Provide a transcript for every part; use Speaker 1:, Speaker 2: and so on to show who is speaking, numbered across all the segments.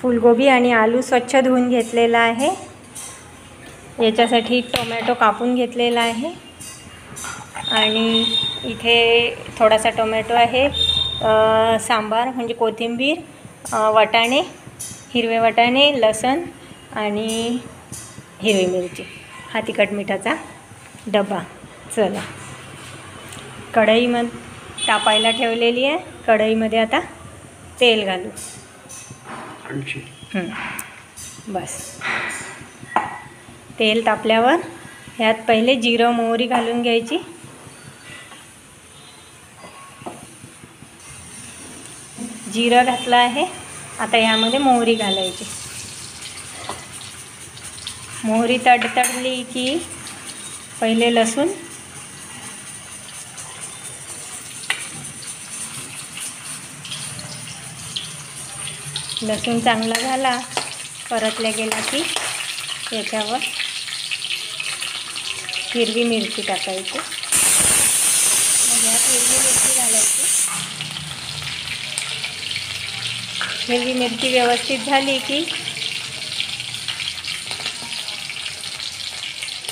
Speaker 1: फुलगोबी आणि आलू स्वच्छ धुवून घेतलेला आहे। याच्यासाठी टोमॅटो कापून घेतलेला आहे आणि इथे थोडासा टोमॅटो आहे, सांबार म्हणजे कोथिंबीर, वाटाणे, हिरवे वाटाणे, लसूण आणि हिरवी मिरची, हा तिखट मिठाचा डबा। चला, कढई तापायला ठेवलेली आहे। कढईमध्ये आता तेल घालू। बस, तेल तापल्यावर ह्यात पहिले जिरं मोहरी घालून घ्यायची। जिरं घातलं आहे, आता यामध्ये मोहरी घालायची। मोहरी तडतडली की पहिले लसूण, लसूण चांगला झाला परतल्या गेला की याच्यावर हिरवी मिरची टाकायची। मग यात हिरवी मिरची घालायची। हिरवी मिरची व्यवस्थित झाली की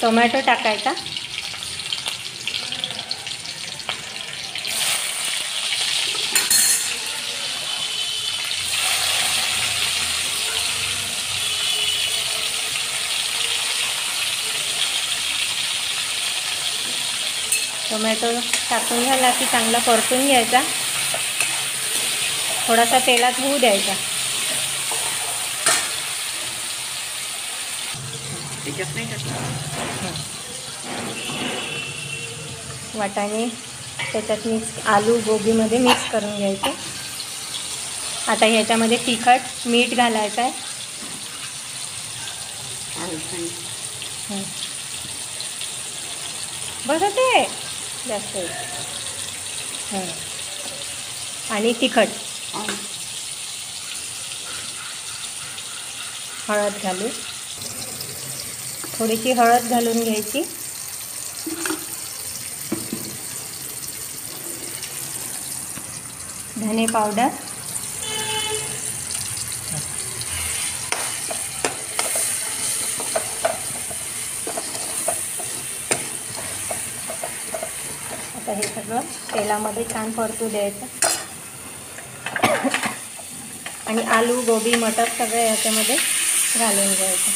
Speaker 1: टोमॅटो टाकायचा। टोमॅटो टाकून झाला की चांगला परतून घ्यायचा, थोडासा तेलात होऊ द्यायचा। वाटाणे त्याच्यात मिक्स, आलू गोबीमध्ये मिक्स करून घ्यायचे। आता ह्याच्यामध्ये तिखट मीठ घालायचं आहे। बघा ते जास्त आणि तिखट, हळद घालू, थोडीशी हळद घालून घ्यायची। धने पावडर, आता हे सगळं तेलामध्ये छान परतू द्यायचं आणि आलू गोबी मटर सगळं याच्यामध्ये घालून घ्यायचं।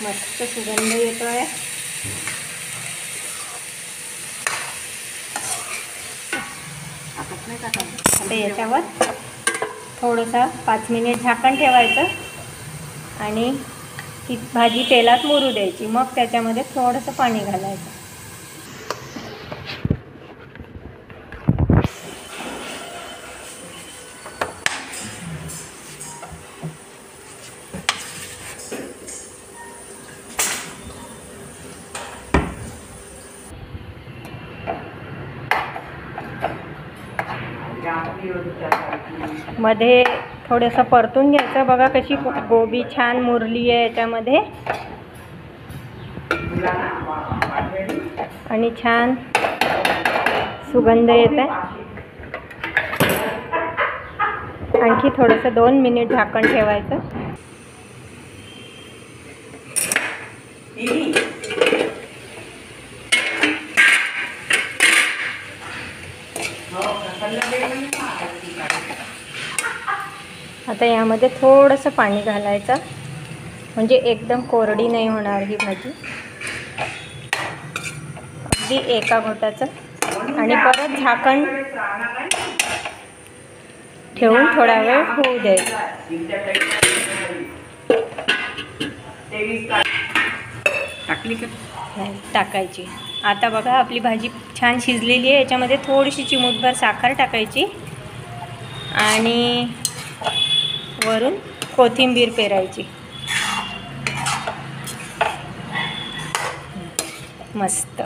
Speaker 1: मस्त सुगंध येतोय। आता याच्यावर थोडंसं 5 मिनिट झाकण ठेवायचं आणि ती भाजी तेलात मुरू द्यायची। मग त्याच्यामध्ये थोडंसं पाणी घालायचं। मध्ये थोडंसं परतून घ्यायचं। बघा कशी गोबी छान मुरली आहे याच्यामध्ये आणि छान सुगंध येत आहे। आणखी थोडंसं 2 मिनिट झाकण ठेवायचं। आता यामध्ये थोडंसं पाणी घालायचं म्हणजे एकदम कोरडी नाही होणार ही भाजी, अगदी एका घोटाचं। आणि परत झाकण ठेवून थोडा वेळ होऊ द्यायचं। टाकायची। आता बघा आपली भाजी छान शिजलेली आहे। याच्यामध्ये थोडीशी चिमूटभर साखर टाकायची आणि वरून कोथिंबीर पेरायची। मस्त।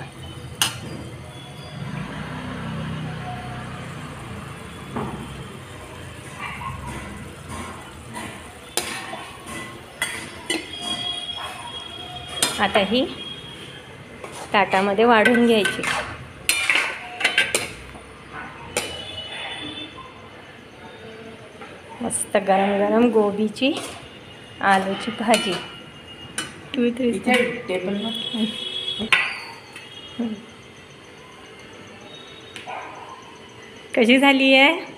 Speaker 1: आता ही ताटामध्ये वाढून घ्यायची. मस्त गरम गरम गोबीची आलूची भाजी. कशी झाली आहे?